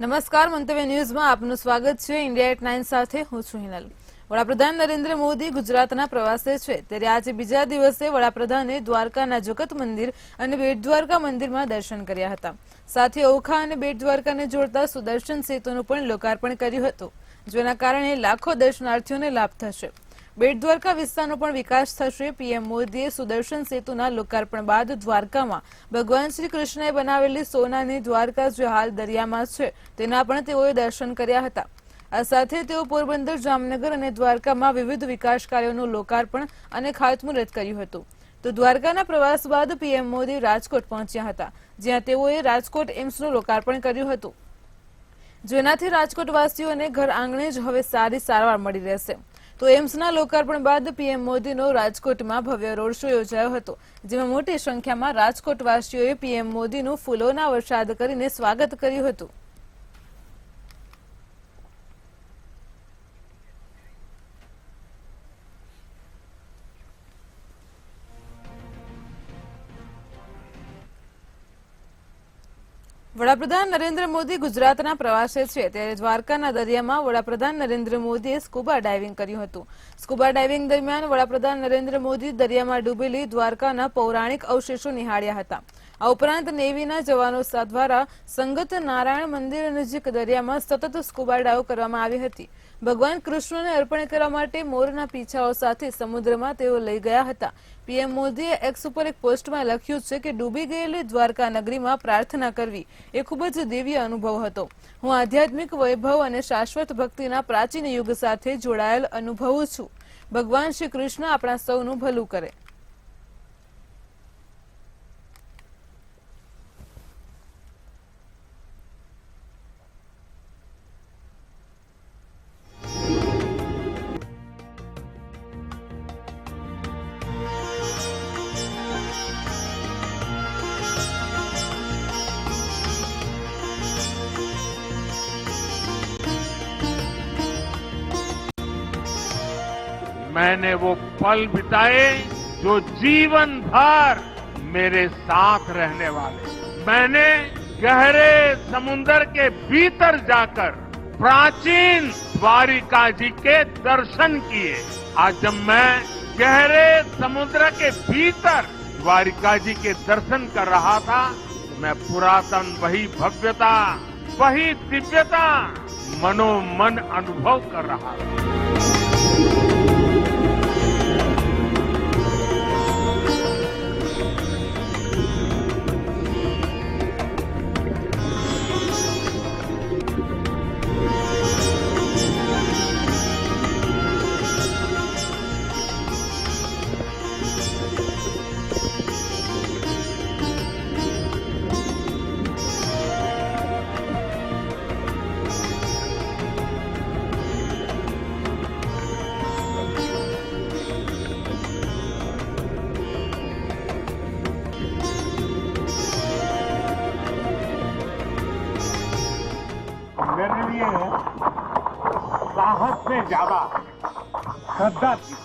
નમસ્કાર, મંતવ્ય ન્યૂઝમાં આપનું સ્વાગત છે। ઇન્ડિયા એટ 9 સાથે હું છું હિનલ। વડાપ્રધાન નરેન્દ્ર મોદી ગુજરાતના પ્રવાસે છે, ત્યારે આજે બીજા દિવસે વડાપ્રધાને દ્વારકાના જગત મંદિર અને બેટ દ્વારકા મંદિરમાં દર્શન કર્યા હતા। સાથે ઓખા અને બેટ દ્વારકાને જોડતા સુદર્શન સેતુનું પણ લોકાર્પણ કર્યું હતું, જેના કારણે લાખો દર્શનાર્થીઓને લાભ થશે। બેટ દ્વારકા વિસ્તારનો પણ વિકાસ થશે। પીએમ મોદીએ સુદર્શન સેતુના લોકાર્પણ બાદ દ્વારકામાં ભગવાન શ્રી કૃષ્ણએ બનાવેલી સોનાની દ્વારકા જે હાલ દરિયામાં છે, તેના પણ તેઓએ દર્શન કર્યા હતા। આ સાથે તેઓ પોરબંદર, જામનગર અને દ્વારકામાં વિવિધ વિકાસ કાર્યોનું લોકાર્પણ અને ખાતમુહૂર્ત કર્યું હતું। તો દ્વારકાના પ્રવાસ બાદ પીએમ મોદી રાજકોટ પહોંચ્યા હતા, જ્યાં તેઓએ રાજકોટ એમ્સનું લોકાર્પણ કર્યું હતું, જેનાથી રાજકોટવાસીઓને ઘર આંગણે જ હવે સારી સારવાર મળી રહેશે। તો એમ્સના લોકાર્પણ બાદ પીએમ મોદીનો રાજકોટમાં ભવ્ય રોડ શો યોજાયો હતો, જેમાં મોટી સંખ્યામાં રાજકોટવાસીઓએ પીએમ મોદીનું ફૂલોના વરસાદ કરીને સ્વાગત કર્યું હતું। વડાપ્રધાન નરેન્દ્ર મોદી ગુજરાતના પ્રવાસે છે, ત્યારે દ્વારકાના દરિયામાં વડાપ્રધાન નરેન્દ્ર મોદીએ સ્કુબા ડાઇવિંગ કર્યું હતું। સ્કુબા ડાઇવિંગ દરમિયાન વડાપ્રધાન નરેન્દ્ર મોદી દરિયામાં ડૂબેલી દ્વારકાના પૌરાણિક અવશેષો નિહાળ્યા હતા। આ ઉપરાંત નેવીના જવાનો દ્વારા સંગત નારાયણ મંદિર નજીક દરિયામાં સતત સ્કુબા ડાઇવ કરવામાં આવી હતી। ભગવાન કૃષ્ણને અર્પણ કરવા માટે મોરના પીછાઓ સાથે સમુદ્રમાં તેઓ લઈ ગયા હતા। પીએમ મોદીએ એક્સ ઉપર એક પોસ્ટમાં લખ્યું છે કે ડૂબી ગયેલી દ્વારકા નગરીમાં પ્રાર્થના કરવી એ ખૂબ જ દિવ્ય અનુભવ હતો। હું આધ્યાત્મિક વૈભવ અને શાશ્વત ભક્તિના પ્રાચીન યુગ સાથે જોડાયેલ અનુભવું છું। ભગવાન શ્રી કૃષ્ણ આપણા સૌનું ભલું કરે। मैंने वो पल बिताए जो जीवन भर मेरे साथ रहने वाले। मैंने गहरे समुंदर के भीतर जाकर प्राचीन द्वारिका जी के दर्शन किए। आज जब मैं गहरे समुद्र के भीतर द्वारिका जी के दर्शन कर रहा था, तो मैं पुरातन वही भव्यता, वही दिव्यता मनोमन अनुभव कर रहा था। मेरे लिए साहस से ज्यादा श्रद्धा थी।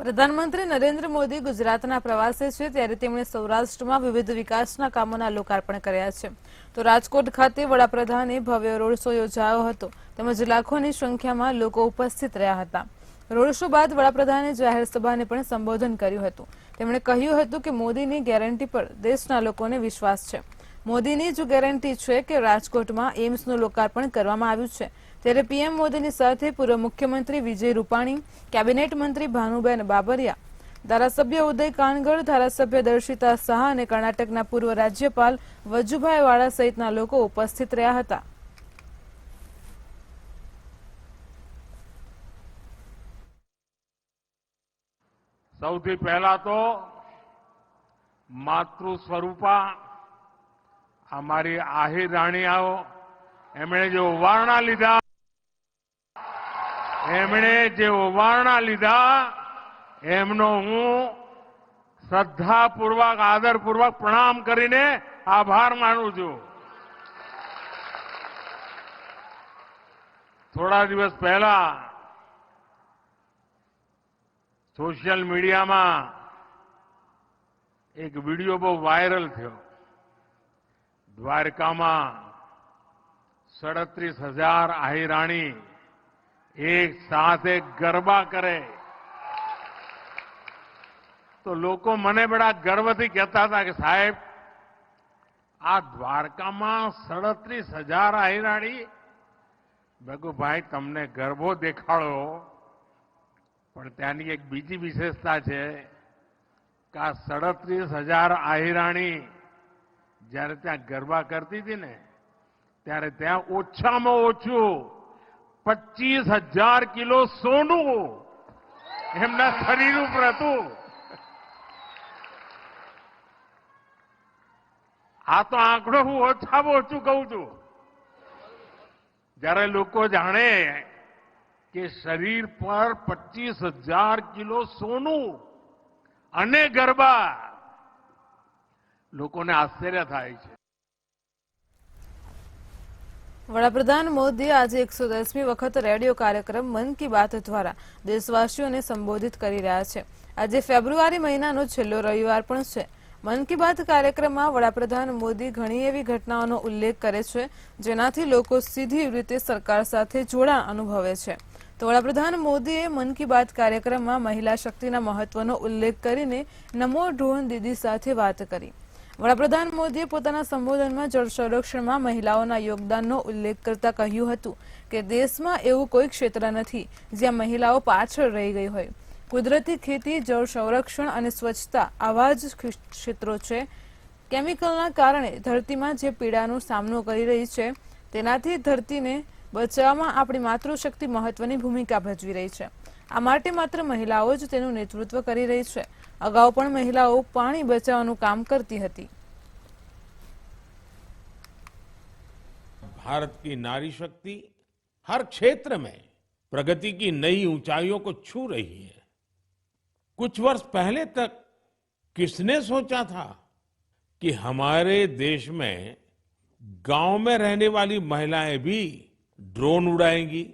પ્રધાનમંત્રી નરેન્દ્ર મોદી ગુજરાતના પ્રવાસે છે, ત્યારે તેમણે સૌરાષ્ટ્રમાં વિવિધ વિકાસના કામોના લોકાર્પણ કર્યા છે। તો રાજકોટ ખાતે વડાપ્રધાને ભવ્ય રોડ શો યોજાયો હતો, તેમજ લાખોની સંખ્યામાં લોકો ઉપસ્થિત રહ્યા હતા। રોડ શો બાદ વડાપ્રધાને જાહેર સભાને પણ સંબોધન કર્યું હતું। તેમણે કહ્યું હતું કે મોદીની ગેરંટી પર દેશના લોકોને વિશ્વાસ છે। મોદીની જ ગેરંટી છે કે રાજકોટમાં એમ્સનું લોકાર્પણ કરવામાં આવ્યું છે। ત્યારે પીએમ મોદીની સાથે પૂર્વ મુખ્યમંત્રી વિજય રૂપાણી, કેબિનેટ મંત્રી ભાનુબેન બાબરિયા, ધારાસભ્ય ઉદય કાનગડ, ધારાસભ્ય દર્શિતા શાહ અને કર્ણાટકના પૂર્વ રાજ્યપાલ વજુભાઈ વાળા સહિતના લોકો ઉપસ્થિત રહ્યા હતા। સૌથી પહેલા તો માતૃ સ્વરૂપા અમારી આહિર રાણીયાઓ, એમણે જે ઓવારણા લીધા એમનો હું શ્રદ્ધાપૂર્વક, આદરપૂર્વક પ્રણામ કરીને આભાર માનું છું। થોડા દિવસ પહેલા સોશિયલ મીડિયામાં એક વિડીયો બહુ વાયરલ થયો. દ્વારકામાં 37,000 આહિરાણી એક સાથે ગરબા કરે તો લોકો મને બડા ગર્વથી કહેતા હતા કે સાહેબ આ દ્વારકામાં 37,000 આહિરાણી. મેં કહ્યું ભાઈ તમને ગરબો દેખાડો પણ ત્યાંની એક બીજી વિશેષતા છે કે આ 37,000 આહિરાણી જ્યારે ત્યાં ગરબા કરતી હતી ને ત્યારે ત્યાં ઓછામાં ઓછું 25,000 કિલો સોનું એમના શરીર ઉપર હતું. આ તો આંકડો હું ઓછામાં ઓછું કહું છું. જ્યારે લોકો જાણે કે શરીર પર 25,000 કિલો સોનું અને ગરબા, લોકોને આશ્ચર્ય થાય છે. વડાપ્રધાન મોદી આજે 110મી વખત રેડિયો કાર્યક્રમ મન કી બાત દ્વારા દેશવાસીઓને સંબોધિત કરી રહ્યા છે. આજે ફેબ્રુઆરી મહિનાનો છેલ્લો રવિવાર પણ છે. મન કી બાત કાર્યક્રમમાં વડાપ્રધાન મોદી ઘણી એવી ઘટનાઓનો ઉલ્લેખ કરે છે જેનાથી લોકો સીધી રીતે સરકાર સાથે જોડાણ અનુભવે છે. તો વડાપ્રધાન મોદીએ મન કી બાત કાર્યક્રમમાં મહિલા શક્તિના મહત્વનો ઉલ્લેખ કરીને નમો ડ્રોન દીદી સાથે વાત કરી. વડાપ્રધાન મોદીએ પોતાના સંબોધનમાં જળ સંરક્ષણમાં મહિલાઓના યોગદાનનો ઉલ્લેખ કરતા કહ્યું હતું કે દેશમાં એવું કોઈ ક્ષેત્ર નથી જ્યાં મહિલાઓ પાછળ રહી ગઈ હોય. કુદરતી ખેતી, જળ સંરક્ષણ અને સ્વચ્છતા આવા જ ક્ષેત્રો છે. કેમિકલના કારણે ધરતીમાં જે પીડાનો સામનો કરી રહી છે તેનાથી ધરતીને બચાવવામાં આપણી માતૃશક્તિ મહત્વની ભૂમિકા ભજવી રહી છે. આ માટે માત્ર મહિલાઓ જ તેનું નેતૃત્વ કરી રહી છે. અગાઉ પણ મહિલાઓ પાણી બચાવવાનું કામ કરતી હતી. भारत की नारी शक्ति हर क्षेत्र में प्रगति की नई ऊंचाइयों को छू रही है. कुछ वर्ष पहले तक किसने सोचा था कि हमारे देश में गांव में रहने वाली महिलाएं भी ड्रोन उड़ाएंगी,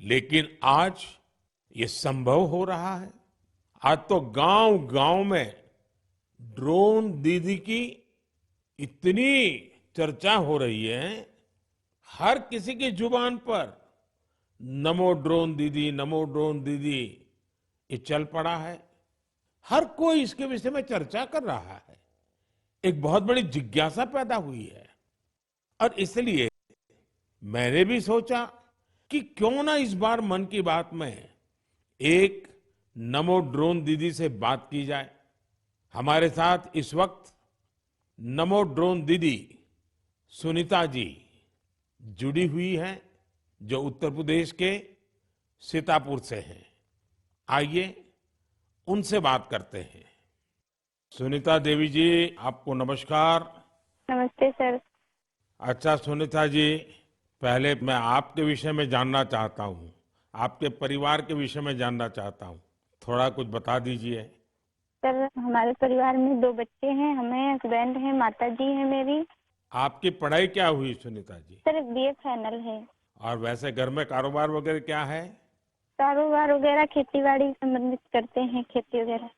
लेकिन आज ये संभव हो रहा है. आज तो गांव गांव में ड्रोन दीदी की इतनी चर्चा हो रही है, हर किसी की जुबान पर नमो ड्रोन दीदी ये चल पड़ा है. हर कोई इसके विषय में चर्चा कर रहा है. एक बहुत बड़ी जिज्ञासा पैदा हुई है और इसलिए मैंने भी सोचा कि क्यों ना इस बार मन की बात में एक नमो ड्रोन दीदी से बात की जाए. हमारे साथ इस वक्त नमो ड्रोन दीदी सुनीता जी जुड़ी हुई हैं, जो उत्तर प्रदेश के सीतापुर से हैं. आइए उनसे बात करते हैं. सुनीता देवी जी, आपको नमस्कार. नमस्ते सर. अच्छा सुनीता जी, पहले मैं आपके विषय में जानना चाहता हूँ, आपके परिवार के विषय में जानना चाहता हूँ. थोड़ा कुछ बता दीजिए. सर हमारे परिवार में 2 बच्चे हैं, हमें हस्बैंड हैं, माता जी हैं मेरी. आपकी पढ़ाई क्या हुई Sunita ji? Sir BA final है. और वैसे घर में कारोबार वगैरह क्या है? कारोबार वगैरह खेती बाड़ी संबंधित करते हैं, खेती वगैरह.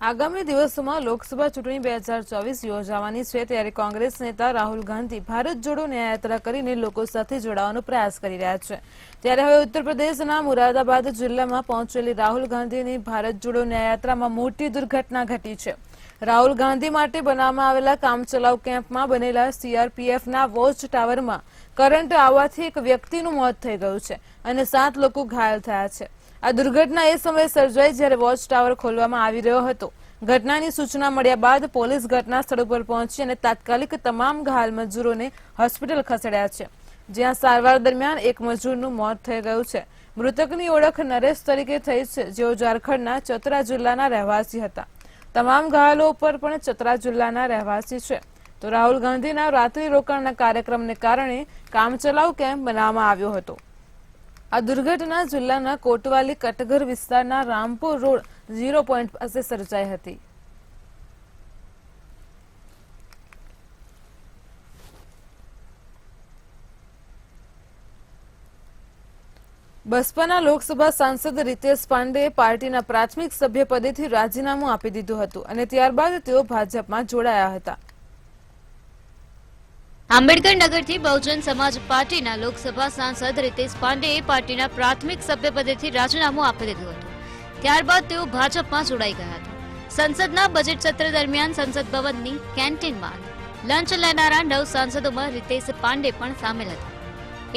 આગામી દિવસોમાં લોકસભા ચૂંટણી 2024 યોજાવાની છે ત્યારે કોંગ્રેસ નેતા રાહુલ ગાંધી ભારત જોડો ન્યાયયાત્રા કરીને લોકો સાથે જોડાવાનો પ્રયાસ કરી રહ્યા છે. ત્યારે હવે ઉત્તર પ્રદેશના મુરાદાબાદ જિલ્લામાં પહોંચેલી રાહુલ ગાંધીની ભારત જોડો ન્યાયયાત્રામાં મોટી દુર્ઘટના ઘટી છે. રાહુલ ગાંધી માટે બનાવવામાં આવેલા કામચલાઉ કેમ્પમાં બનેલા CRPFના વોચ ટાવરમાં કરંટ આવવાથી એક વ્યક્તિનું મોત થઈ ગયું છે અને 7 લોકો ઘાયલ થયા છે. આ દુર્ઘટના એ સમયે સર્જાઈ જ્યારે વોચ ટાવર ખોલવામાં આવી રહ્યો હતો. ઘટનાની સૂચના મળ્યા બાદ પોલીસ ઘટના સ્થળ પર પહોંચી અને તાત્કાલિક તમામ ઘાયલ મજૂરોને હોસ્પિટલ ખસેડ્યા છે, જ્યાં સારવાર દરમિયાન એક મજૂરનું મોત થઈ ગયું છે. મૃતકની ઓળખ નરેશ તરીકે થઈ છે, જેઓ ઝારખંડના ચતરા જિલ્લાના રહેવાસી હતા. તમામ ઘાયલો ઉપર પણ ચતરા જિલ્લાના રહેવાસી છે. તો રાહુલ ગાંધીના રાત્રિ રોકાણના કાર્યક્રમને કારણે કામચલાઉ કેમ્પ બનાવવામાં આવ્યો હતો. આ દુર્ઘટના જિલ્લાના કોટવાલી કટઘર વિસ્તારના રામપુર રોડ 0 પોઈન્ટ પાસે સર્જાઈ હતી. બસપાના લોકસભા સાંસદ રીતેશ પાંડેએ પાર્ટીના પ્રાથમિક સભ્ય પદેથી રાજીનામું આપી દીધું હતું અને ત્યારબાદ તેઓ ભાજપમાં જોડાયા હતા. આંબેડકર નગરથી બહુજન સમાજ પાર્ટીના લોકસભા સાંસદ રીતેશ પાંડેએ પાર્ટીના પ્રાથમિક સભ્યપદેથી રાજીનામું આપી દીધું હતું. ત્યારબાદ તેઓ ભાજપમાં જોડાઈ ગયા હતા. સંસદના બજેટ સત્ર દરમિયાન સંસદ ભવનની કેન્ટીનમાં લંચ લેનારા 9 સાંસદોમાં રીતેશ પાંડે પણ સામેલ હતા.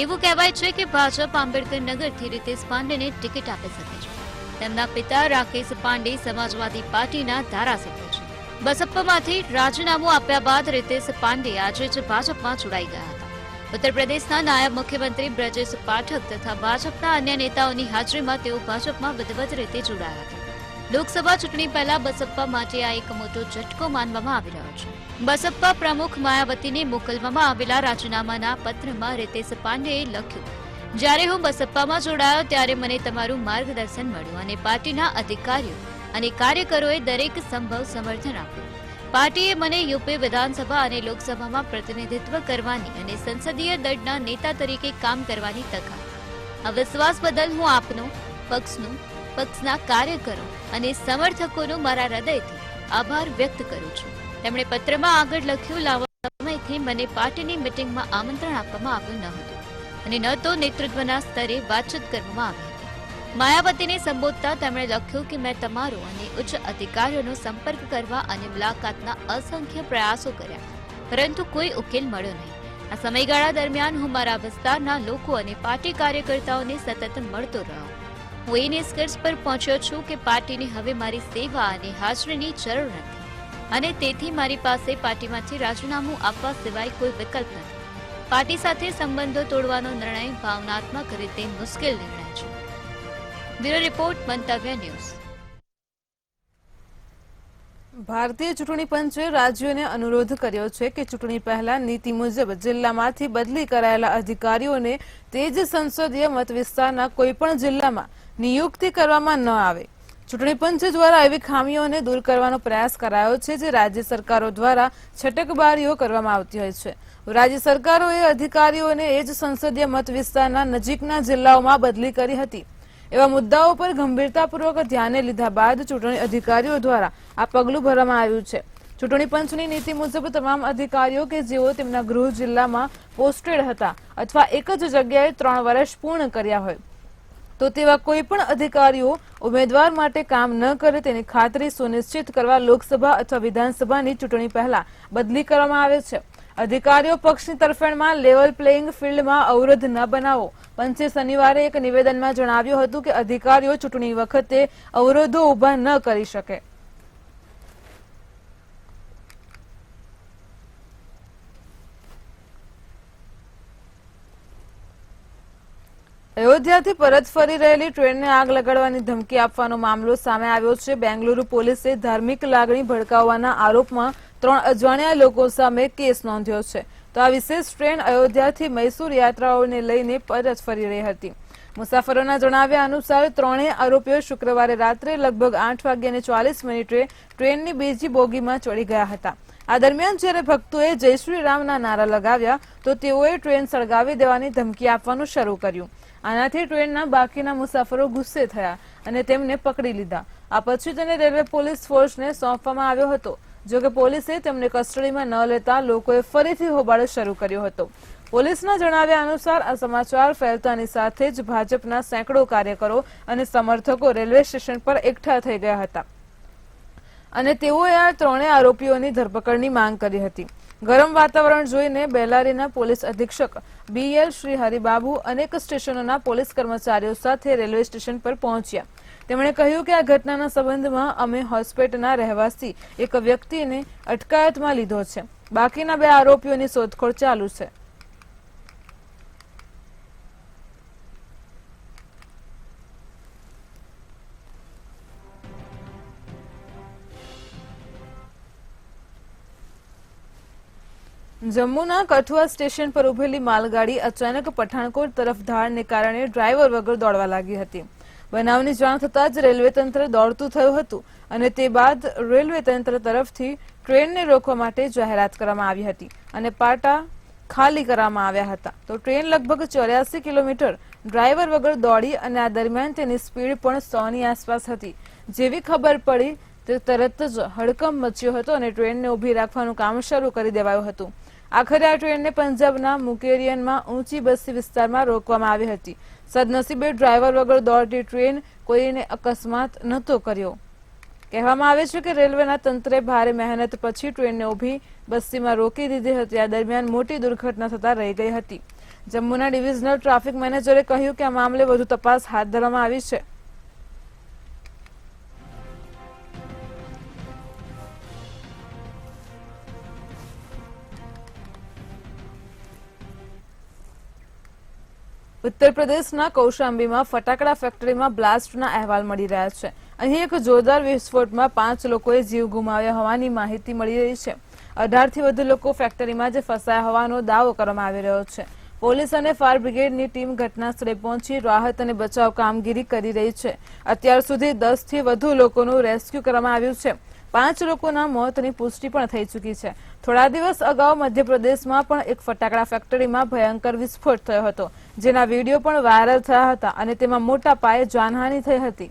એવું કહેવાય છે કે ભાજપ આંબેડકર નગરથી રીતેશ પાંડેને ટિકિટ આપી શકે છે. તેમના પિતા રાકેશ પાંડે સમાજવાદી પાર્ટીના ધારાસભ્ય છે. બસપામાંથી રાજીનામું આપ્યા બાદ રીતેશ પાંડે આજે જ ભાજપમાં જોડાઈ ગયા હતા. ઉત્તર પ્રદેશના નાયબ મુખ્યમંત્રી બ્રજેશ પાઠક તથા ભાજપના અન્ય નેતાઓની હાજરીમાં તેઓ ભાજપમાં વિધિવત રીતે જોડાયા હતા. લોકસભા ચૂંટણી પહેલા બસપા માટે આ એક મોટો ઝટકો માનવામાં આવી રહ્યો છે. બસપા પ્રમુખ માયાવતીને મોકલવામાં આવેલા રાજીનામાના પત્રમાં રીતેશ પાંડેએ લખ્યું, જ્યારે હું બસપામાં જોડાયો ત્યારે મને તમારું માર્ગદર્શન મળ્યું અને પાર્ટીના અધિકારીઓ અને કાર્યકરોએ દરેક સંભવ સમર્થન આપ્યું. પાર્ટીએ મને યુપી વિધાનસભા અને લોકસભામાં પ્રતિનિધિત્વ કરવાની અને સંસદીય દળના નેતા તરીકે કામ કરવાની તક આપી. આ વિશ્વાસ બદલ હું આપનો, પક્ષના કાર્યકરો અને સમર્થકોનો મારા હૃદયથી આભાર વ્યક્ત કરું છું. તેમણે પત્રમાં આગળ લખ્યું, લાંબા સમયથી મને પાર્ટીની મિટિંગમાં આમંત્રણ આપવામાં આવ્યું ન હતું અને ન તો નેતૃત્વના સ્તરે વાતચીત કરવામાં આવી હતી. માયાવતીને સંબોધતા તેમણે લખ્યું કે મેં તમારો અને ઉચ્ચ અધિકારીઓનો સંપર્ક કરવા અને મુલાકાતના અસંખ્ય પ્રયાસો કર્યા, પરંતુ કોઈ ઉકેલ મળ્યો નહીં. આ સમયગાળા દરમિયાન હું મારા વિસ્તારના લોકો અને પાર્ટી કાર્યકર્તાઓને સતત મળતો રહ્યો. હું એ નિષ્કર્ષ પર પહોંચ્યો છું કે પાર્ટીને હવે મારી સેવા અને હાજરીની જરૂર નથી અને તેથી મારી પાસે પાર્ટીમાંથી રાજીનામું આપવા સિવાય કોઈ વિકલ્પ નથી. પાર્ટી સાથે સંબંધો તોડવાનો નિર્ણય ભાવનાત્મક રીતે મુશ્કેલ નિર્ણય છે. બ્યુરો રિપોર્ટ, મંતવ્ય ન્યૂઝ. ભારતીય ચૂંટણી પંચે રાજ્યોને અનુરોધ કર્યો છે કે ચૂંટણી પહેલા નીતિ મુજબ જિલ્લામાંથી બદલી કરાયેલા અધિકારીઓને તે જ સંસદીય મત વિસ્તારના કોઈપણ જિલ્લામાં નિયુક્તિ કરવામાં ન આવે. ચૂંટણી પંચ દ્વારા એવી ખામીઓને દૂર કરવાનો પ્રયાસ કરાયો છે જે રાજ્ય સરકારો દ્વારા છટકબારીઓ કરવામાં આવતી હોય છે. રાજ્ય સરકારોએ અધિકારીઓને એ જ સંસદીય મત વિસ્તારના નજીકના જિલ્લાઓમાં બદલી કરી હતી. એવા મુદ્દાઓ પર ગંભીરતાપૂર્વક ધ્યાને લીધા બાદ ચૂંટણી અધિકારીઓ દ્વારા આ પગલું ભરવામાં આવ્યું છે. ચૂંટણી પંચની નીતિ મુજબ તમામ અધિકારીઓ કે જેઓ તેમના ગૃહ જિલ્લામાં પોસ્ટેડ હતા અથવા એક જ જગ્યાએ 3 વર્ષ પૂર્ણ કર્યા હોય તો તેવા કોઈ પણ અધિકારીઓ ઉમેદવાર માટે કામ ન કરે તેની ખાતરી સુનિશ્ચિત કરવા લોકસભા અથવા વિધાનસભાની ચૂંટણી પહેલા બદલી કરવામાં આવે છે. અધિકારીઓ પક્ષની તરફેણમાં લેવલ પ્લેઇંગ ફિલ્ડમાં અવરોધ ન બનાવો. પંચે શનિવારે એક નિવેદનમાં જણાવ્યું હતું કે અધિકારીઓ ચૂંટણી વખતે અવરોધો ઉભા ન કરી શકે. અયોધ્યાથી પરત ફરી રહેલી ટ્રેનને આગ લગાડવાની ધમકી આપવાનો મામલો સામે આવ્યો છે. બેંગલુરુ પોલીસે ધાર્મિક લાગણી ભડકાવવાના આરોપમાં 3 અજાણ્યા લોકો સામે કેસ નોંધ્યો છે. તો આ વિશેષ ટ્રેન અયોધ્યાથી મૈસૂર યાત્રાઓને લઈને પરત ફરી રહી હતી. મુસાફરોના જણાવ્યા અનુસાર 3 આરોપીઓ શુક્રવારે રાત્રે લગભગ 8:40 ટ્રેનની બીજી બોગીમાં ચડી ગયા હતા. આ દરમિયાન જ્યારે ભક્તોએ જય શ્રી રામના નારા લગાવ્યા તો તેઓએ ટ્રેન સળગાવી દેવાની ધમકી આપવાનું શરૂ કર્યું. આનાથી ટ્રેનના બાકીના મુસાફરો ગુસ્સે થયા અને તેમને પકડી લીધા. આ પછી તેને રેલવે પોલીસ ફોર્સને સોંપવામાં આવ્યો હતો. જોકે પોલીસે તેમને કસ્ટડીમાં ન લેતા લોકોએ ફરીથી હોબાળો શરૂ કર્યો હતો. પોલીસના જણાવ્યા અનુસાર આ સમાચાર ફેલતાની સાથે જ ભાજપના સેંકડો કાર્યકરો અને સમર્થકો રેલવે સ્ટેશન પર એકઠા થઈ ગયા હતા અને તેઓએ આ 3 આરોપીઓની ધરપકડની માંગ કરી હતી. ગરમ વાતાવરણ જોઈને બેલારીના પોલીસ અધિક્ષક BL શ્રી હરિબાબુ અનેક સ્ટેશનોના પોલીસ કર્મચારીઓ સાથે રેલવે સ્ટેશન પર પહોંચ્યા. તેમણે કહ્યું કે આ ઘટનાના સંબંધમાં અમે હોસ્પિટલના રહેવાસી એક વ્યક્તિને અટકાયતમાં લીધો છે. બાકીના 2 આરોપીઓની શોધખોળ ચાલુ છે. જમ્મુના કઠુઆ સ્ટેશન પર ઉભેલી માલગાડી અચાનક પઠાણકોટ તરફ ધાડને કારણે ડ્રાઈવર વગર દોડવા લાગી હતી. બનાવની જાણ થતાં જ રેલવે તંત્ર દોડતું થયું હતું અને તે બાદ રેલવે તંત્ર તરફથી ટ્રેનને રોકવા માટે જાહેરાત કરવામાં આવી હતી અને પાટા ખાલી કરવામાં આવ્યા હતા. તો ટ્રેન લગભગ 84 કિલોમીટર ડ્રાઈવર વગર દોડી અને આ દરમિયાન તેની સ્પીડ પણ 100ની આસપાસ હતી. જેવી ખબર પડી તે તરત જ હડકંપ મચ્યો હતો અને ટ્રેનને ઊભી રાખવાનું કામ શરૂ કરી દેવાયું હતું. આખરે આ ટ્રેનને પંજાબના મુકેરિયનમાં ઊંચી બસ્તી વિસ્તારમાં રોકવામાં આવી હતી. સદનસીબે ડ્રાઈવર વગર દોડતી ટ્રેન કોઈને અકસ્માત નહોતો કર્યો. કહેવામાં આવે છે કે રેલવેના તંત્રે ભારે મહેનત પછી ટ્રેનને ઊભી બસ્તીમાં રોકી દીધી હતી. આ દરમિયાન મોટી દુર્ઘટના થતા રહી ગઈ હતી. જમ્મુના ડિવિઝનલ ટ્રાફિક મેનેજરે કહ્યું કે આ મામલે વધુ તપાસ હાથ ધરવામાં આવી છે. ઉત્તર પ્રદેશના કૌશાંબીમાં ફટાકડા ફેક્ટરીમાં બ્લાસ્ટના અહેવાલ મળી રહ્યા છે. અહીં એક જોરદાર વિસ્ફોટમાં 5 લોકોએ જીવ ગુમાવ્યા હોવાની માહિતી મળી રહી છે. 18થી વધુ લોકો ફેક્ટરીમાં જ ફસાયા હોવાનો દાવો કરવામાં આવી રહ્યો છે. પોલીસ અને ફાયર બ્રિગેડની ટીમ ઘટના સ્થળે પહોંચી રાહત અને બચાવ કામગીરી કરી રહી છે. અત્યાર સુધી 10થી વધુ લોકોનું રેસ્ક્યુ કરવામાં આવ્યું છે. 5 લોકોના મોતની પુષ્ટિ પણ થઈ ચૂકી છે. થોડા દિવસ અગાઉ મધ્યપ્રદેશમાં પણ એક ફટાકડા ફેક્ટરીમાં ભયંકર વિસ્ફોટ થયો હતો, જેના વિડીયો પણ વાયરલ થયા હતા અને તેમાં મોટા પાયે જાનહાનિ થઈ હતી.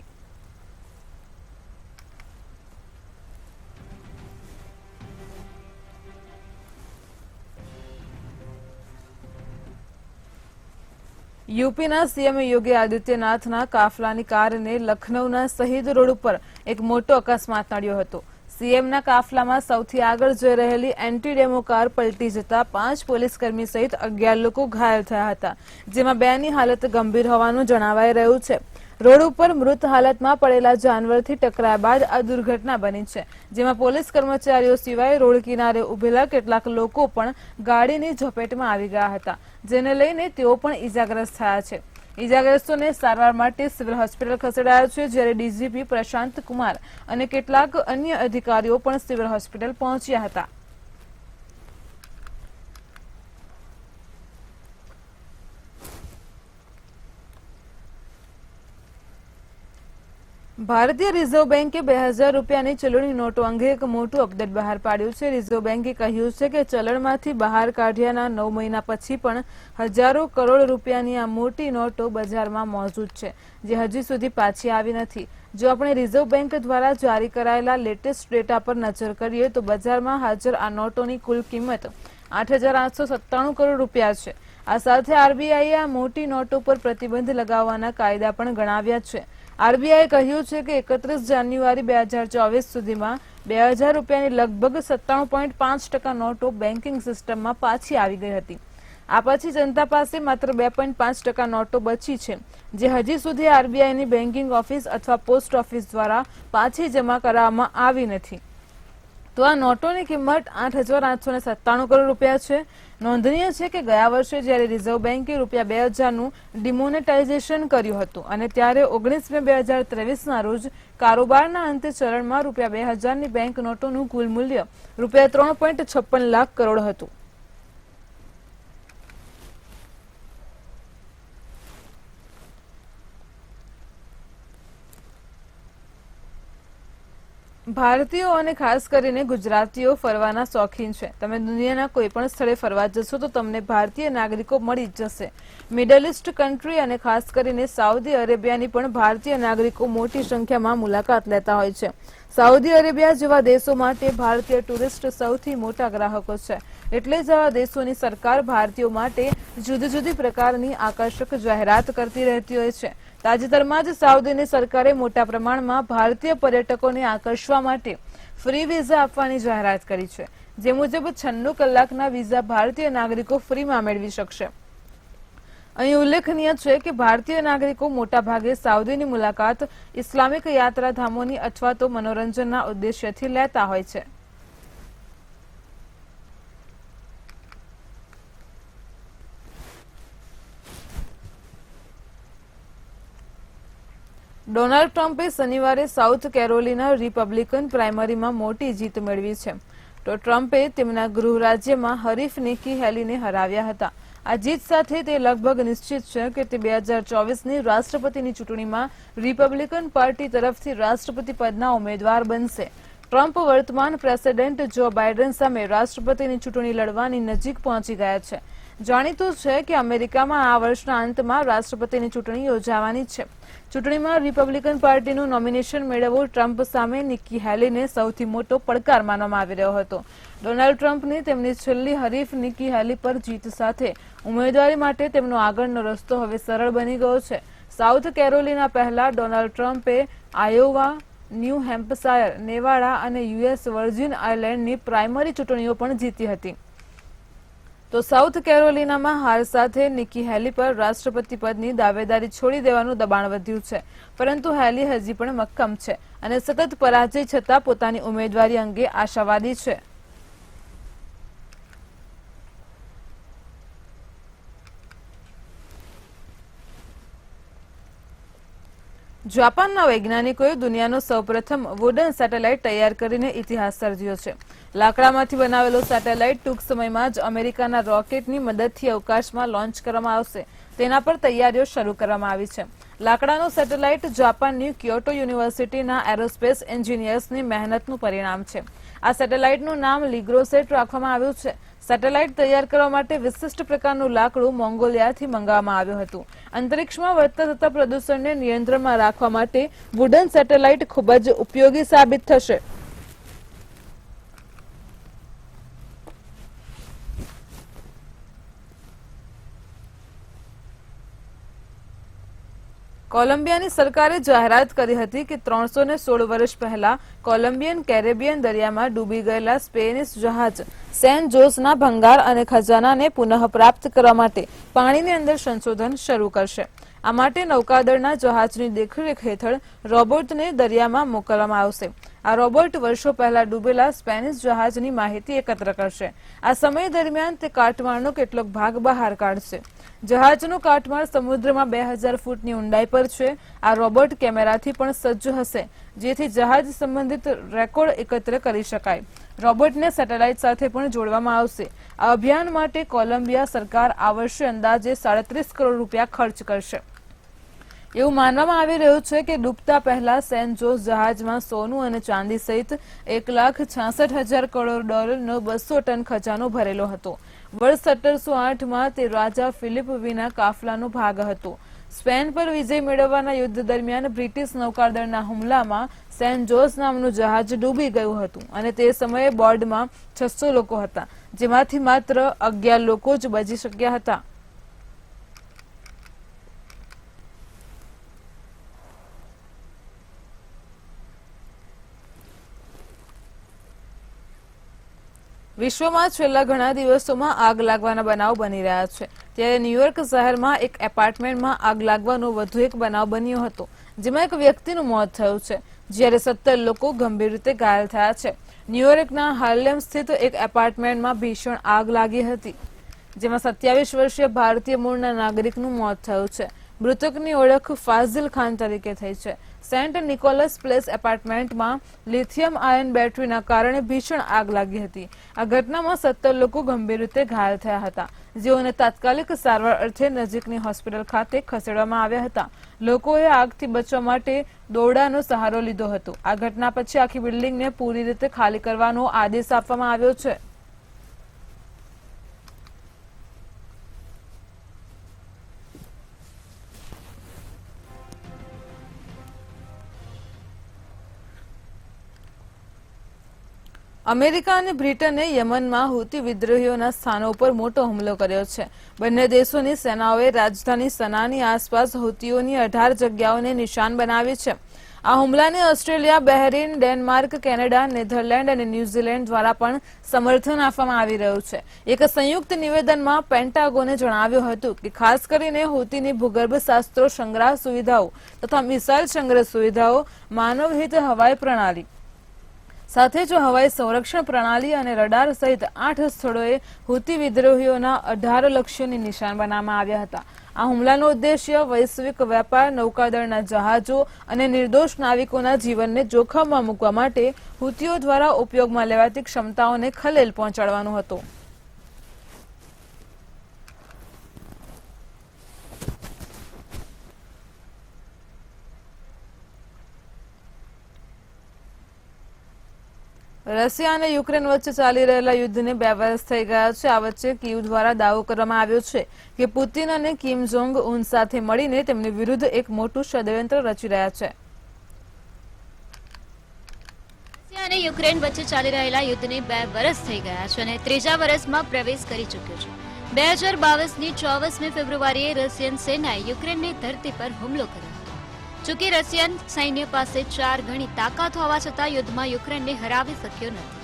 યુપીના સીએમ યોગી આદિત્યનાથના કાફલાની કારને લખનૌના શહીદ રોડ ઉપર એક મોટો અકસ્માત નડ્યો હતો. સીએમના કાફલામાં સૌથી આગળ જઈ રહેલી એન્ટી ડેમો કાર પલટી જતા 5 પોલીસકર્મી સહિત 11 લોકો ઘાયલ થયા હતા, જેમાં 2ની હાલત ગંભીર હોવાનું જણાવાઈ રહ્યું છે. રોડ ઉપર મૃત હાલતમાં પડેલા જાનવરથી ટકરાયા બાદ આ દુર્ઘટના બની છે, જેમાં પોલીસ કર્મચારીઓ સિવાય રોડ કિનારે ઉભેલા કેટલાક લોકો પણ ગાડીની ઝપેટમાં આવી ગયા હતા, જેને લઈને તેઓ પણ ઈજાગ્રસ્ત થયા છે. ઈજાગ્રસ્તોને સારવાર માટે સિવિલ હોસ્પિટલ ખસેડાયા છે, જ્યારે ડીજીપી પ્રશાંત કુમાર અને કેટલાક અન્ય અધિકારીઓ પણ સિવિલ હોસ્પિટલ પહોંચ્યા હતા. ભારતીય રિઝર્વ બેંકે 2000 રૂપિયાની ચલણી નોટો અંગે એક મોટું અપડેટ બહાર પાડ્યું છે. રિઝર્વ બેંકે કહ્યું છે કે ચલણમાંથી બહાર કાઢ્યાના 9 મહિના પછી પણ હજારો કરોડ રૂપિયાની આ મોટી નોટો બજારમાં મોજૂદ છે, જે હજી સુધી પાછી આવી નથી. જો આપણે રિઝર્વ બેંક દ્વારા જારી કરાયેલા લેટેસ્ટ ડેટા પર નજર કરીએ તો બજારમાં હાજર આ નોટોની કુલ કિંમત 8,897 કરોડ રૂપિયા છે. આ સાથે આરબીઆઈએ આ મોટી નોટો પર પ્રતિબંધ લગાવવાના કાયદા પણ ગણાવ્યા છે. આરબીઆઈએ કહ્યું છે કે 31 જાન્યુઆરી 2024 સુધીમાં 2000 રૂપિયાની લગભગ 97.5% નોટો બેન્કિંગ સિસ્ટમમાં પાછી આવી ગઈ હતી. આ પછી જનતા પાસે માત્ર 2.5% નોટો બચી છે, જે હજી સુધી આરબીઆઈની બેન્કિંગ ઓફિસ અથવા પોસ્ટ ઓફિસ દ્વારા પાછી જમા કરાવવામાં આવી નથી. તો આ નોટોની કિંમત 8,897 કરોડ રૂપિયા છે. નોંધનીય છે કે ગયા વર્ષે જ્યારે રિઝર્વ બેન્કે રૂપિયા 2000નું ડિમોનેટાઇઝેશન કર્યું હતું અને ત્યારે 19 મે 2023ના રોજ કારોબારના અંતે ચલણમાં રૂપિયા 2000ની બેંક નોટોનું કુલ મૂલ્ય રૂપિયા 3.56 લાખ કરોડ હતું. ભારતીયો અને ખાસ કરીને ગુજરાતીઓ ફરવાના શોખીન છે. તમે દુનિયાના કોઈ પણ સ્થળે ફરવા જશો તો તમને ભારતીય નાગરિકો મળી જ જશે. મિડલ ઇસ્ટ કન્ટ્રી અને ખાસ કરીને સાઉદી અરેબિયાની પણ ભારતીય નાગરિકો મોટી સંખ્યામાં મુલાકાત લેતા હોય છે. સાઉદી અરેબિયા જેવા દેશો માટે ભારતીય ટુરિસ્ટ સૌથી મોટા ગ્રાહકો છે. એટલે જ આવા દેશોની સરકાર ભારતીયો માટે જુદી જુદી પ્રકારની આકર્ષક જાહેરાત કરતી રહેતી હોય છે. તાજેતરમાં જ સાઉદીની સરકારે મોટા પ્રમાણમાં ભારતીય પર્યટકોને આકર્ષવા માટે ફ્રી વિઝા આપવાની જાહેરાત કરી છે, જે મુજબ 96 કલાકના વિઝા ભારતીય નાગરિકો ફ્રીમાં મેળવી શકશે. અહીં ઉલ્લેખનીય છે કે ભારતીય નાગરિકો મોટાભાગે સાઉદીની મુલાકાત ઇસ્લામિક યાત્રાધામોની અથવા તો મનોરંજનના ઉદ્દેશ્યથી લેતા હોય છે. ડોનાલ્ડ ટ્રમ્પે શનિવારે સાઉથ કેરોલિના રિપબ્લિકન પ્રાઇમરીમાં મોટી જીત મેળવી છે. તો ટ્રમ્પે તેમના ગૃહ રાજ્યમાં હરીફ નિકી હેલીને હરાવ્યા હતા. આ જીત સાથે તે લગભગ નિશ્ચિત છે કે તે 2024ની રાષ્ટ્રપતિની ચૂંટણીમાં રિપબ્લિકન પાર્ટી તરફથી રાષ્ટ્રપતિ પદના ઉમેદવાર બનશે. ટ્રમ્પ વર્તમાન પ્રેસિડેન્ટ જો બાઇડન સામે રાષ્ટ્રપતિની ચૂંટણી લડવાની નજીક પહોંચી ગયા છે. જાણીતું છે કે અમેરિકામાં આ વર્ષના અંતમાં રાષ્ટ્રપતિની ચૂંટણી યોજાવાની છે. ચૂંટણીમાં રિપબ્લિકન પાર્ટીનું નોમિનેશન મેળવવું ટ્રમ્પ સામે નિકી હેલીને સૌથી મોટો પડકાર માનવામાં આવી રહ્યો હતો. ડોનાલ્ડ ટ્રમ્પની તેમની છેલ્લી હરીફ નિકી હેલી પર જીત સાથે ઉમેદવારી માટે તેમનો આગળનો રસ્તો હવે સરળ બની ગયો છે. સાઉથ કેરોલિના પહેલા ડોનાલ્ડ ટ્રમ્પે આયોવા, ન્યૂ હેમ્પશાયર, નેવાડા અને યુએસ વર્જિન આઇલેન્ડની પ્રાઇમરી ચૂંટણીઓ પણ જીતી હતી. તો સાઉથ કેરોલિનામાં હાર સાથે નિકી હેલી પર રાષ્ટ્રપતિ પદની દાવેદારી છોડી દેવાનું દબાણ વધ્યું છે. પરંતુ હેલી હજી પણ મક્કમ છે અને સતત પરાજય છતાં પોતાની ઉમેદવારી અંગે આશાવાદી છે. જાપાનના વૈજ્ઞાનિકોએ દુનિયાનો સૌપ્રથમ વુડન સેટેલાઇટ તૈયાર કરીને ઇતિહાસ સર્જ્યો છે. લાકડામાંથી બનાવેલો સેટેલાઇટ ટૂંક સમયમાં જ અમેરિકાના રોકેટની મદદથી અવકાશમાં લોન્ચ કરવામાં આવશે. તેના પર તૈયારીઓ શરૂ કરવામાં આવી છે. લાકડાનો સેટેલાઇટ જાપાનની ક્યોટો યુનિવર્સિટીના એરોસ્પેસ એન્જિનિયર્સની મહેનતનું પરિણામ છે. આ સેટેલાઇટનું નામ લિગ્રોસેટ રાખવામાં આવ્યું છે. સેટેલાઇટ તૈયાર કરવા માટે વિશિષ્ટ પ્રકારનું લાકડું મોંગોલિયાથી મંગાવવામાં આવ્યું હતું. અંતરિક્ષમાં વધતા થતા પ્રદૂષણને નિયંત્રણમાં રાખવા માટે વુડન સેટેલાઇટ ખૂબ જ ઉપયોગી સાબિત થશે. કોલંબિયાની સરકારે જાહેરાત કરી હતી કે 316 વર્ષ પહેલા કોલંબિયન કેરેબિયન દરિયામાં ડૂબી ગયેલા સ્પેનિશ જહાજ સેન જોસના ભંગાર અને ખજાનાને પુનઃ પ્રાપ્ત કરવા માટે પાણીની અંદર સંશોધન શરૂ કરશે. આ માટે નૌકાદળના જહાજની દેખરેખ હેઠળ રોબોટને દરિયામાં મોકલવામાં આવશે. આ રોબોટ વર્ષો પહેલા ડૂબેલા સ્પેનિશ જહાજની માહિતી એકત્ર કરશે. આ સમય દરમિયાન તે કાટમાળનો કેટલોક ભાગ બહાર કાઢશે. જહાજનું કાટમાળ સમુદ્રમાં 2000 ફૂટની ઊંડાઈ પર છે. આ રોબોટ કેમેરાથી પણ સજ્જ હશે, જેથી જહાજ સંબંધિત રેકોર્ડ એકત્ર કરી શકાય. રોબોટને સેટેલાઇટ સાથે પણ જોડવામાં આવશે. આ અભિયાન માટે કોલંબિયા સરકાર આ વર્ષે અંદાજે 37 કરોડ રૂપિયા ખર્ચ કરશે. એવું માનવામાં આવી રહ્યું છે કે ડૂબતા પહેલા સેન જોસ જહાજમાં સોનું અને ચાંદી સહિત $1,66,000 કરોડ $200 ટન ખજાનો ભરેલો હતો. વર્ષ 1708માં તે રાજા ફિલિપ વિના કાફલાનો ભાગ હતો. સ્પેન પર વિજય મેળવવાના યુદ્ધ દરમિયાન બ્રિટિશ નૌકાદળના હુમલામાં સેન જોસ નામનું જહાજ ડૂબી ગયું હતું અને તે સમયે બોર્ડમાં 600 લોકો હતા, જેમાંથી માત્ર 11 લોકો જ બચી શક્યા હતા. વિશ્વમાં છેલ્લા ઘણા દિવસોમાં આગ લાગવાના બનાવ બની રહ્યા છે. ત્યારે ન્યુયોર્ક શહેરમાં એક એપાર્ટમેન્ટમાં આગ લાગવાનો વધુ એક બનાવ બન્યો હતો, જેમાં એક વ્યક્તિનું મોત થયું છે, જ્યારે 17 લોકો ગંભીર રીતે ઘાયલ થયા છે. ન્યુયોર્કના હાર્લેમ સ્થિત એક એપાર્ટમેન્ટમાં ભીષણ આગ લાગી હતી, જેમાં 27 વર્ષીય ભારતીય મૂળના નાગરિકનું મોત થયું છે. મૃતકની ઓળખ ફાઝિલ ખાન તરીકે થઈ છે. સેન્ટ નિકોલસ પ્લેસ એપાર્ટમેન્ટમાં લિથિયમ આયન બેટરીના કારણે ભીષણ આગ લાગી હતી. આ ઘટનામાં 17 લોકો ગંભીર રીતે ઘાયલ થયા હતા, જેઓને તાત્કાલિક સારવાર અર્થે નજીકની હોસ્પિટલ ખાતે ખસેડવામાં આવ્યા હતા. લોકોએ આગથી બચવા માટે દોરડાનો સહારો લીધો હતો. આ ઘટના પછી આખી બિલ્ડિંગને પૂરી રીતે ખાલી કરવાનો આદેશ આપવામાં આવ્યો છે. અમેરિકા અને બ્રિટને યમનમાં હુતી વિદ્રોહીઓના સ્થાનો પર મોટો હુમલો કર્યો છે. બંને દેશોની સેનાઓએ રાજધાની સનાની આસપાસ હુતીઓની 18 જગ્યાઓને નિશાન બનાવી છે. આ હુમલાને Australia, Bahrain, Denmark, Canada, Netherland અને ન્યૂઝીલેન્ડ દ્વારા પણ સમર્થન આપવામાં આવી રહ્યું છે. એક સંયુક્ત નિવેદનમાં પેન્ટાગોને જણાવ્યું હતું કે ખાસ કરીને હુતીની ભૂગર્ભ શાસ્ત્રો સંગ્રહ સુવિધાઓ તથા મિસાઇલ સંગ્રહ સુવિધાઓ, માનવહિત હવાઈ પ્રણાલી સાથે જ હવાઈ સંરક્ષણ પ્રણાલી અને રડાર સહિત 8 સ્થળોએ હુતી વિદ્રોહીઓના 18 લક્ષ્યોની નિશાન બનાવવામાં આવ્યા હતા. આ હુમલાનો ઉદ્દેશ્ય વૈશ્વિક વેપાર, નૌકાદળના જહાજો અને નિર્દોષ નાવિકોના જીવનને જોખમમાં મૂકવા માટે હુતીઓ દ્વારા ઉપયોગમાં લેવાતી ક્ષમતાઓને ખલેલ પહોંચાડવાનો હતો. રશિયા અને યુક્રેન વચ્ચે ચાલી રહેલા યુદ્ધને 2 વર્ષ થઈ ગયા છે. આ વચ્ચે કીવ દ્વારા દાવો કરવામાં આવ્યો છે કે પુતિન અને કિમ જોંગ ઉન સાથે મળીને તેમની વિરુદ્ધ એક મોટું ષડયંત્ર રચી રહ્યા છે. રશિયા અને યુક્રેન વચ્ચે ચાલી રહેલા યુદ્ધને 2 વર્ષ થઈ ગયા છે અને ત્રીજા વર્ષમાં પ્રવેશ કરી ચૂક્યો છે. 2022ની 24મી ફેબ્રુઆરીએ રશિયન સેનાએ યુક્રેનની ધરતી પર હુમલો કર્યો હતો. જોકે રશિયન સૈન્ય પાસે 4 ગણી તાકાત હોવા છતાં યુદ્ધમાં યુક્રેનને હરાવી શક્યો નથી.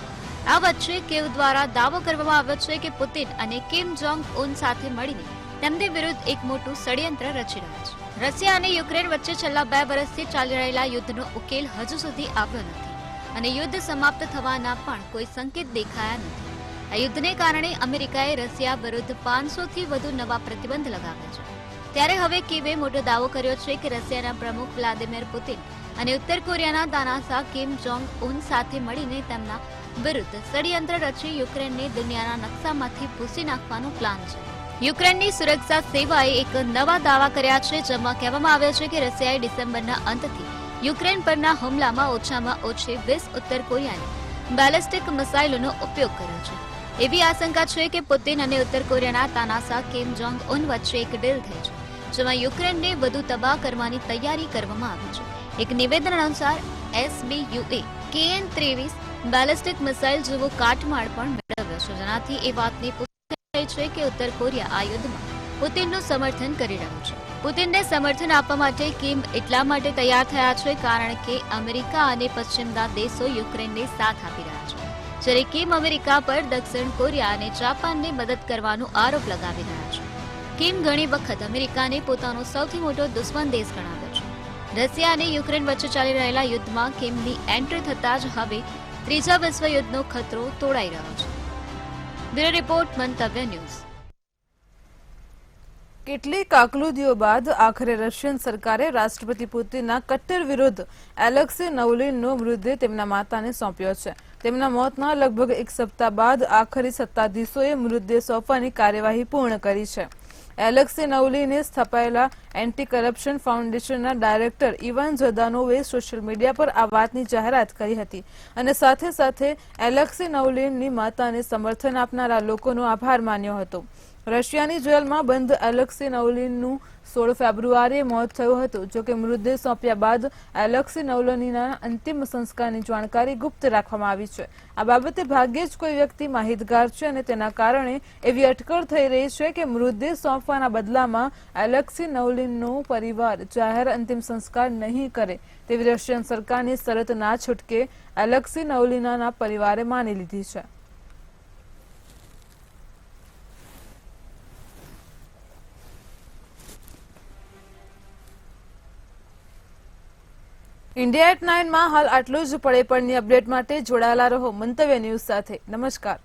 આ વચ્ચે કીવ દ્વારા દાવો કરવામાં આવ્યો છે કે પુતિન અને કિમ જોંગ ઉન સાથે મળીને તેમની વિરુદ્ધ એક મોટું ષડયંત્ર રચી રહ્યા છે. રશિયા અને યુક્રેન વચ્ચે છેલ્લા 2 વર્ષથી ચાલી રહેલા યુદ્ધનો ઉકેલ હજુ સુધી આવ્યો નથી અને યુદ્ધ સમાપ્ત થવાના પણ કોઈ સંકેત દેખાયા નથી. આ યુદ્ધને કારણે અમેરિકાએ રશિયા વિરુદ્ધ 500થી વધુ નવા પ્રતિબંધ લગાવ્યા છે. ત્યારે હવે કીવે મોટો દાવો કર્યો છે કે રશિયાના પ્રમુખ વ્લાદિમીર પુતિન અને ઉત્તર કોરિયાના તાનાશાહ કિમ જોંગ ઉન સાથે મળીને તેમના વિરુદ્ધ ષડયંત્ર રચી યુક્રેનને દુનિયાના નકશામાંથી ભૂંસી નાખવાનું પ્લાન છે. યુક્રેનની સુરક્ષા સેવાએ એક નવા દાવા કર્યા છે, જેમાં કહેવામાં આવ્યું છે કે રશિયાએ ડિસેમ્બરના અંતથી યુક્રેન પરના હુમલામાં ઓછામાં ઓછી 20 ઉત્તર કોરિયાની બેલિસ્ટિક મિસાઇલોનો ઉપયોગ કર્યો છે. એવી આશંકા છે કે પુતિન અને ઉત્તર કોરિયાના તાનાશાહ કિમ જોંગ ઉન વચ્ચે એક ડીલ થઈ છે, જેમાં યુક્રેનને વધુ તબાહ કરવાની તૈયારી કરવામાં આવી છે. એક નિવેદન અનુસાર SBUએ KN-23 બેલિસ્ટિક મિસાઇલ જેવો કાટમાળ પણ મેળવ્યો છે, જેનાથી એ વાતની પુષ્ટિ થઈ છે કે ઉત્તર કોરિયા આ યુદ્ધમાં પુતિનનું સમર્થન કરી રહ્યું છે. પુતિનને સમર્થન આપવા માટે કિમ એટલા માટે તૈયાર થયા છે કારણ કે અમેરિકા અને પશ્ચિમના દેશો યુક્રેનને સાથ આપી રહ્યા છે, જ્યારે કિમ અમેરિકા પર દક્ષિણ કોરિયા અને જાપાનને મદદ કરવાનો આરોપ લગાવી રહ્યા છે. કિમ ઘણી વખત અમેરિકાને પોતાનો સૌથી મોટો દુશ્મન દેશ ગણાવ્યો છે. રશિયા અને યુક્રેન વચ્ચે ચાલી રહેલા યુદ્ધમાં કિમની એન્ટ્રી થતાં જ હવે ત્રીજા વિશ્વયુદ્ધનો ખતરો તોડાઈ રહ્યો છે. બ્યુરો રિપોર્ટ, મંતવ્ય ન્યૂઝ. કેટલીક આકલુદીઓ બાદ આખરે રશિયન સરકારે રાષ્ટ્રપતિ પુતિનના કટ્ટર વિરુદ્ધ એલેક્સી નવલિનનો મૃતદેહ તેમના માતાને સોંપ્યો છે. તેમના મોતના લગભગ 1 સપ્તાહ બાદ આખરે સત્તાધીશોએ મૃતદેહ સોંપવાની કાર્યવાહી પૂર્ણ કરી છે. એલેક્સી નવલિને સ્થપાયેલા એન્ટી કરપ્શન ફાઉન્ડેશનના ડાયરેક્ટર ઇવાન ઝદાનોવે સોશિયલ મીડિયા પર આ વાતની જાહેરાત કરી હતી અને સાથે સાથે એલેક્સી નવલિનની માતાને સમર્થન આપનારા લોકોનો આભાર માન્યો હતો. રશિયાની જેલમાં બંધ એલેક્સી નવલિનનું 16 ફેબ્રુઆરીએ મોત થયું હતું. જોકે મૃતદેહ સોંપ્યા બાદ એલેક્સી નવલિનના અંતિમ સંસ્કારની જાણકારી ગુપ્ત રાખવામાં આવી છે. આ બાબતે ભાગ્યે જ કોઈ વ્યક્તિ માહિતગાર છે અને તેના કારણે એવી અટકળ થઈ રહી છે કે મૃતદેહ સોંપવાના બદલામાં એલેક્સી નવલિનનો પરિવાર જાહેર અંતિમ સંસ્કાર નહીં કરે તેવી રશિયન સરકારની શરત ના છૂટકે એલેક્સી નવલિનના પરિવારે માની લીધી છે. ઇન્ડિયા એટ 9 માં હાલ આટલું જ. પડે પડની અપડેટ માટે જોડાયેલા રહો મંતવ્ય ન્યૂઝ સાથે. નમસ્કાર.